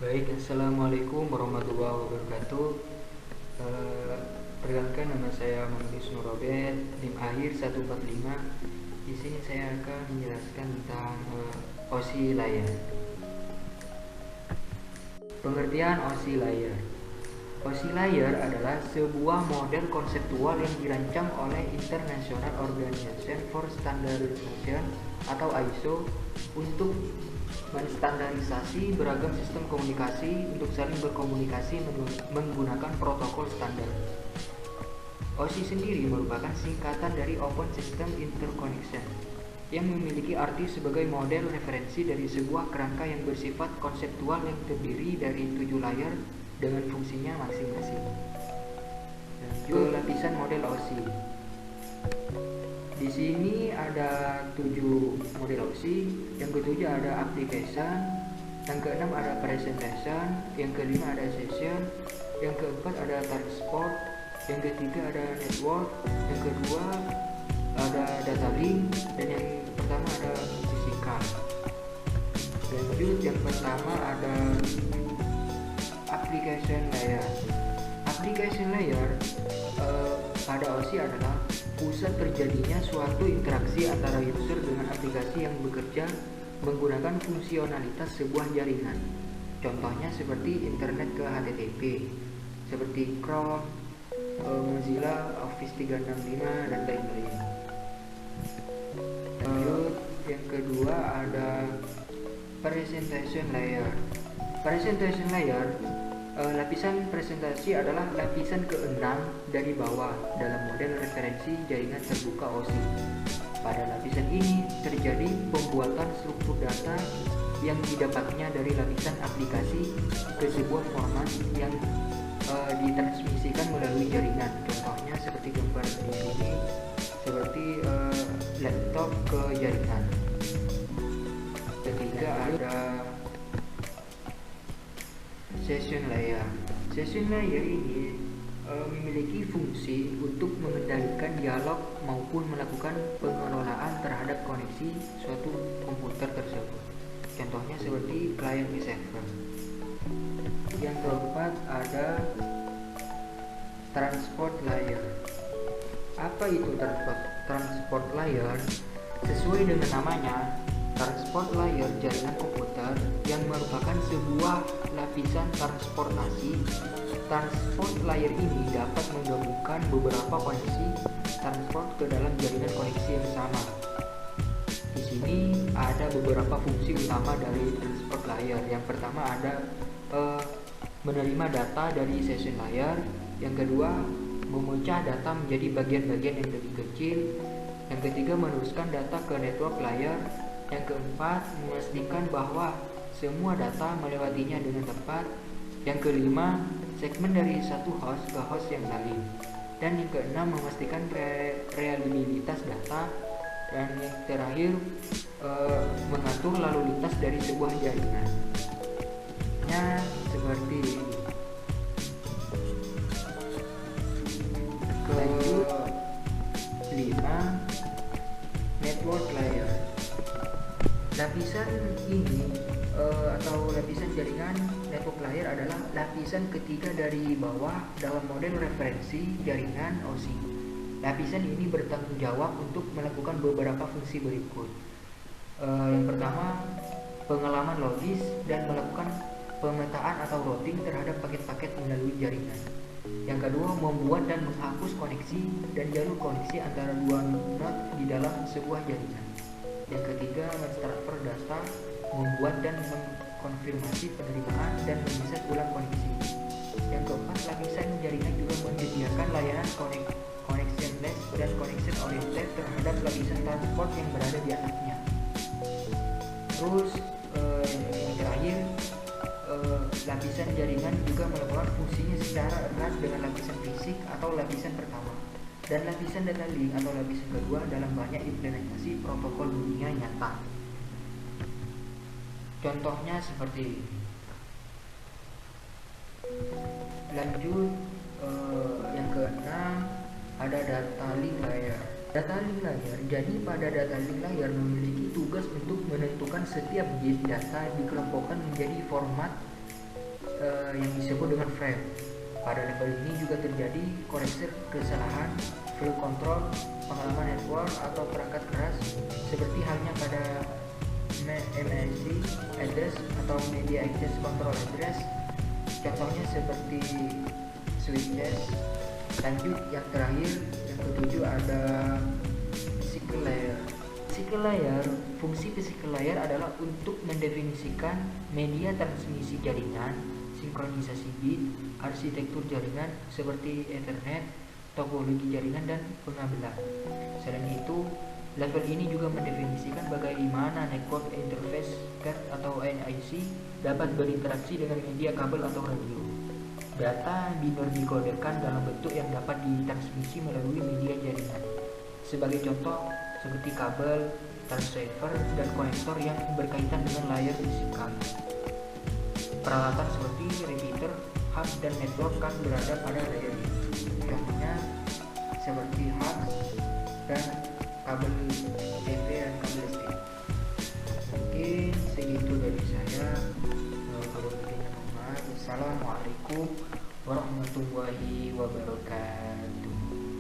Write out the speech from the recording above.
Baik, Assalamualaikum warahmatullahi wabarakatuh. Eh, Perkenalkan, nama saya Muhammad Yusuf Robert, NIM akhir 145. Di sini saya akan menjelaskan tentang OSI layar. Pengertian OSI layar. OSI layar adalah sebuah model konseptual yang dirancang oleh International Organization for Standardization atau ISO untuk menstandarisasi beragam sistem komunikasi untuk saling berkomunikasi menggunakan protokol standar. OSI sendiri merupakan singkatan dari Open System Interconnection yang memiliki arti sebagai model referensi dari sebuah kerangka yang bersifat konseptual yang terdiri dari 7 layar dengan fungsinya masing-masing. Ke lapisan model OSI. Di sini ada 7 model OSI. Yang ketujuh ada application, yang keenam ada presentation, yang kelima ada session, yang keempat ada transport, yang ketiga ada network, yang kedua ada data link, dan yang pertama ada physical. Lanjut, yang pertama ada application layer. Application layer pada OSI adalah pusat terjadinya suatu interaksi antara user dengan aplikasi yang bekerja menggunakan fungsionalitas sebuah jaringan. Contohnya seperti internet ke HTTP, seperti Chrome, Mozilla, Office 365, dan lain-lain. Lanjut, yang kedua ada presentation layer. Presentation layer, lapisan presentasi adalah lapisan ke-6 dari bawah dalam model referensi jaringan terbuka OSI. Pada lapisan ini terjadi pembuatan struktur data yang didapatnya dari lapisan aplikasi ke sebuah format yang ditransmisikan melalui jaringan. Contohnya seperti gambar di sini, seperti laptop ke jaringan. Ketiga ada session layer. Session layer ini memiliki fungsi untuk mengendalikan dialog maupun melakukan pengelolaan terhadap koneksi suatu komputer tersebut. Contohnya seperti client ke server. Yang keempat ada transport layer. Apa itu transport layer? Sesuai dengan namanya, transport layer jaringan komputer yang merupakan sebuah lapisan transportasi. Transport layer ini dapat menggabungkan beberapa koneksi transport ke dalam jaringan koneksi yang sama. Di sini ada beberapa fungsi utama dari transport layer. Yang pertama ada menerima data dari session layer. Yang kedua, memecah data menjadi bagian-bagian yang lebih kecil. Yang ketiga, meneruskan data ke network layer. Yang keempat, memastikan bahwa semua data melewatinya dengan tepat. Yang kelima, segmen dari satu host ke host yang lain. Dan yang keenam, memastikan reliabilitas data. Dan yang terakhir, mengatur lalu lintas dari sebuah jaringan. Seperti ini. Lanjut, 5, network layer. Lapisan ini atau lapisan jaringan network layer adalah lapisan ketiga dari bawah dalam model referensi jaringan OSI. Lapisan ini bertanggung jawab untuk melakukan beberapa fungsi berikut. Yang pertama, pengalaman logis dan melakukan pemetaan atau routing terhadap paket-paket melalui jaringan. Yang kedua, membuat dan menghapus koneksi dan jalur koneksi antara dua node di dalam sebuah jaringan. Yang ketiga, mentransfer data, membuat dan mengkonfirmasi penerimaan dan menyisat ulang koneksi. Yang keempat, lapisan jaringan juga menyediakan layanan connectionless dan connection oriented terhadap lapisan transport yang berada di atasnya. Terus yang terakhir, lapisan jaringan juga melakukan fungsinya secara erat dengan lapisan fisik atau lapisan pertama, dan lapisan data link atau lapisan kedua dalam banyak implementasi protokol dunia nyata. Contohnya seperti ini. Lanjut, yang keenam ada data link layer. Data link layer. Jadi pada data link layer memiliki tugas untuk menentukan setiap bit data dikelompokkan menjadi format yang disebut dengan frame. Pada level ini juga terjadi koreksi kesalahan, flow control, pengalaman network atau perangkat keras, seperti halnya pada MAC address atau media access control address. Contohnya seperti switches. Lanjut yang terakhir, yang ketujuh ada physical layer. Physical layer, fungsi physical layer adalah untuk mendefinisikan media transmisi jaringan, sinkronisasi bit, arsitektur jaringan seperti Ethernet, topologi jaringan, dan pengabelan. Selain itu, level ini juga mendefinisikan bagaimana network interface card atau NIC dapat berinteraksi dengan media kabel atau radio. Data binary dikodekan dalam bentuk yang dapat ditransmisi melalui media jaringan. Sebagai contoh, seperti kabel, transceiver, dan konektor yang berkaitan dengan layar fisikal. Peralatan seperti repeater, hub, dan network kan berada pada layer ini. Contohnya seperti hub dan kabel TV dan kabel listrik. Mungkin segitu dari saya. Kalau lebihnya mohon maaf. Assalamualaikum warahmatullahi wabarakatuh.